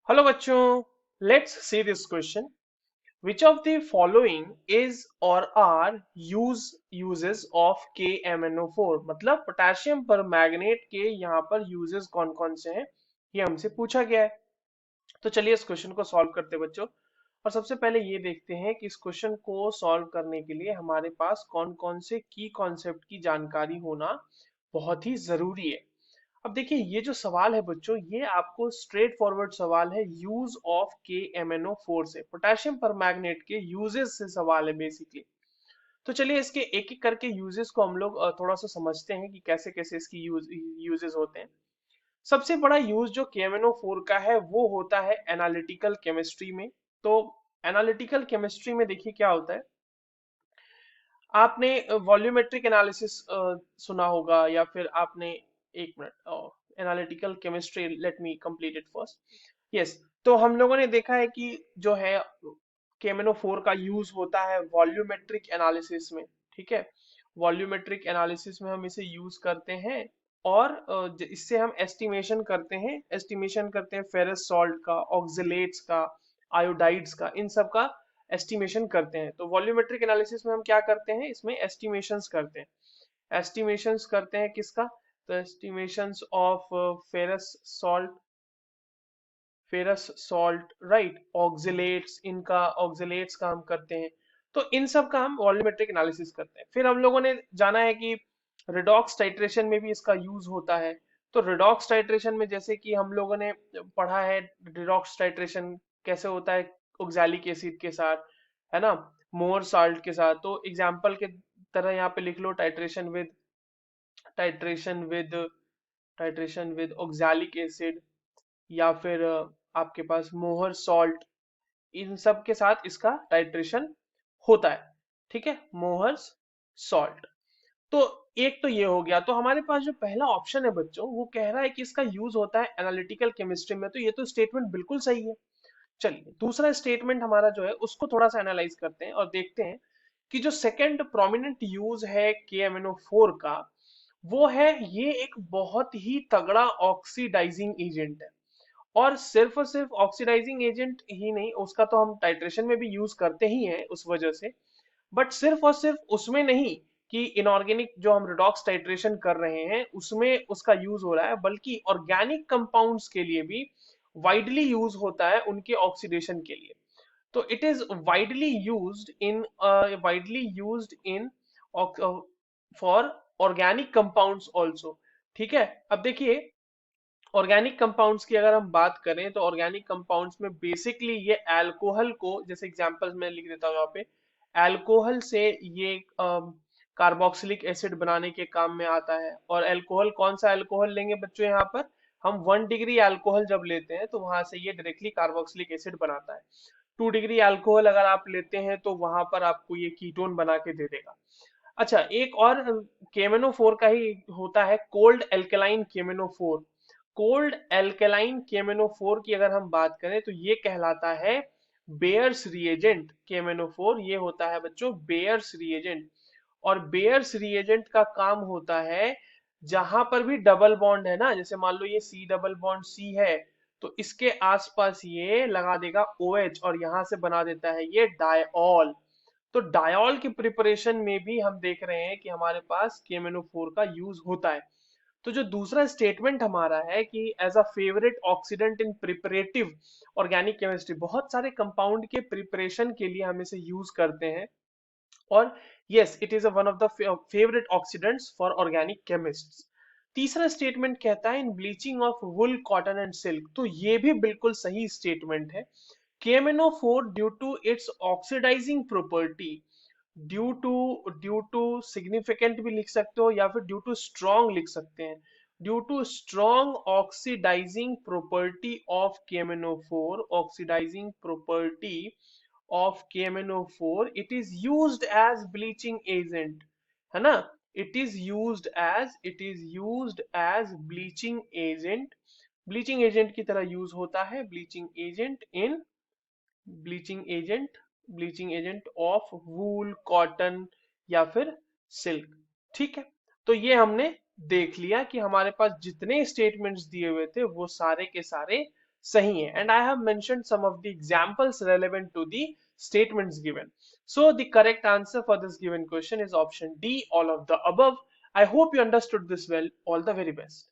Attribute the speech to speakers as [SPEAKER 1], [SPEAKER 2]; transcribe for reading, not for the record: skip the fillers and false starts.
[SPEAKER 1] Hello बच्चों, let's see this question. Which of the following is और are uses of KMnO4? मतलब potassium पर magnet के यहाँ पर यूजेस कौन कौन से हैं, ये हमसे पूछा गया है। तो चलिए इस क्वेश्चन को सॉल्व करते हैं बच्चों। और सबसे पहले ये देखते हैं कि इस क्वेश्चन को सॉल्व करने के लिए हमारे पास कौन कौन से की कॉन्सेप्ट की जानकारी होना बहुत ही जरूरी है। अब देखिए ये जो सवाल है बच्चों, ये आपको स्ट्रेट फॉरवर्ड सवाल है। यूज ऑफ KMnO4 से, पोटेशियम परमैंगनेट के यूजेस से सवाल है बेसिकली। तो चलिए इसके एक एक करके यूजेस को हम लोग थोड़ा सा समझते हैं कि कैसे कैसे इसकी यूजेस होते हैं। सबसे बड़ा यूज जो KMnO4 का है वो होता है एनालिटिकल केमिस्ट्री में। तो एनालिटिकल केमिस्ट्री में देखिए क्या होता है। आपने वॉल्यूमेट्रिक एनालिसिस सुना होगा, या फिर आपने, एक minute, analytical chemistry, let me complete it first. Yes, तो हम लोगों ने देखा है कि जो है KMnO4 का यूज होता है वॉल्यूमेट्रिक एनालिसिस में। ठीक है, वॉल्यूमेट्रिक एनालिसिस में हम इसे यूज करते हैं। और इससे हम एस्टिमेशन करते हैं फेरस सॉल्ट का, ऑक्सलेट्स का, आयोडाइड्स का, इन सब का एस्टिमेशन करते हैं। तो वॉल्यूमेट्रिक एनालिसिस में हम क्या करते हैं, इसमें एस्टिमेशंस करते हैं। एस्टिमेशंस करते हैं किसका? तो estimations of ferrous salt, right, oxalates, इनका ऑक्सलेट्स का हम करते हैं। तो इन सब का हम वॉल्यूमेट्रिक एनालिसिस करते हैं। फिर हम लोगों ने जाना है कि रिडॉक्स टाइट्रेशन में भी इसका यूज होता है। तो रिडॉक्स टाइट्रेशन में जैसे कि हम लोगों ने पढ़ा है, रिडॉक्स टाइट्रेशन कैसे होता है ऑक्सैलिक एसिड के साथ, है ना, मोर साल्ट के साथ। तो एग्जाम्पल के तरह यहाँ पे लिख लो, titration with titration with oxalic acid, या फिर आपके पास मोहर सॉल्ट, इन सब के साथ इसका टाइट्रेशन होता है। ठीक है, मोहर सॉल्ट। तो एक तो ये हो गया। तो हमारे पास जो पहला ऑप्शन है बच्चों, वो कह रहा है कि इसका यूज होता है एनालिटिकल केमिस्ट्री में। तो ये तो स्टेटमेंट बिल्कुल सही है। चलिए दूसरा स्टेटमेंट हमारा जो है उसको थोड़ा सा एनालाइज करते हैं और देखते हैं कि जो सेकंड प्रोमिनेंट यूज है KMnO4 का, वो है ये एक बहुत ही तगड़ा ऑक्सीडाइजिंग एजेंट है। और सिर्फ ऑक्सीडाइजिंग एजेंट ही नहीं, उसका तो हम टाइट्रेशन में भी यूज करते ही हैं उस वजह से। बट सिर्फ और सिर्फ उसमें नहीं कि इनऑर्गेनिक जो हम रिडॉक्स टाइट्रेशन कर रहे हैं उसमें उसका यूज हो रहा है, बल्कि ऑर्गेनिक कंपाउंड्स के लिए भी वाइडली यूज होता है उनके ऑक्सीडेशन के लिए। तो it is widely used in for organic compounds also. ठीक है, अब देखिए ऑर्गेनिक कंपाउंड्स की अगर हम बात करें तो ऑर्गेनिक कंपाउंड्स में बेसिकली ये अल्कोहल को, जैसे एग्जांपल मैं लिख देता हूँ यहाँ पे, अल्कोहल से ये कार्बोक्सिलिक एसिड बनाने के काम में आता है। और अल्कोहल, कौन सा अल्कोहल लेंगे बच्चों यहाँ पर, हम 1 डिग्री अल्कोहल जब लेते हैं तो वहां से ये डायरेक्टली कार्बोक्सिलिक एसिड बनाता है। 2 डिग्री अल्कोहल अगर आप लेते हैं तो वहां पर आपको ये कीटोन बना के दे देगा। अच्छा, एक और KMnO4 का ही होता है, cold alkaline KMnO4। Cold alkaline KMnO4 की अगर हम बात करें तो ये कहलाता है बेयर्स रिएजेंट। KMnO4 ये होता है बच्चों बेयर्स रिएजेंट। और बेयर्स रिएजेंट का काम होता है जहां पर भी डबल बॉन्ड है ना, जैसे मान लो ये C डबल बॉन्ड C है, तो इसके आसपास ये लगा देगा OH और यहां से बना देता है ये डायऑल। तो डायॉल की प्रिपरेशन में भी हम देख रहे हैं कि हमारे पास KMnO4 का यूज होता है। तो जो दूसरा स्टेटमेंट हमारा है कि as a favourite oxidant in preparative organic chemistry, बहुत सारे कंपाउंड के प्रिपरेशन के लिए हम इसे यूज करते हैं। और yes, it is one of the favourite oxidants for organic chemists. तीसरा स्टेटमेंट कहता है in bleaching of wool, cotton and silk. तो ये भी बिल्कुल सही स्टेटमेंट है। KMnO4 due to its oxidising property, due to significant भी लिख सकते हो, या फिर ड्यू टू स्ट्रॉन्ग लिख सकते हैं। Due to strong oxidising property of KMnO4, oxidising property of KMnO4, it is used as bleaching agent, है ना, it is used as bleaching agent, bleaching agent की तरह यूज होता है, bleaching agent bleaching agent of wool, cotton, या फिर silk. ठीक है, तो ये हमने देख लिया कि हमारे पास जितने स्टेटमेंट्स दिए हुए थे वो सारे के सारे सही है, and I have mentioned some of the examples relevant to the statements given. So the correct answer for this given question is option D, all of the above. I hope you understood this well. All the very best.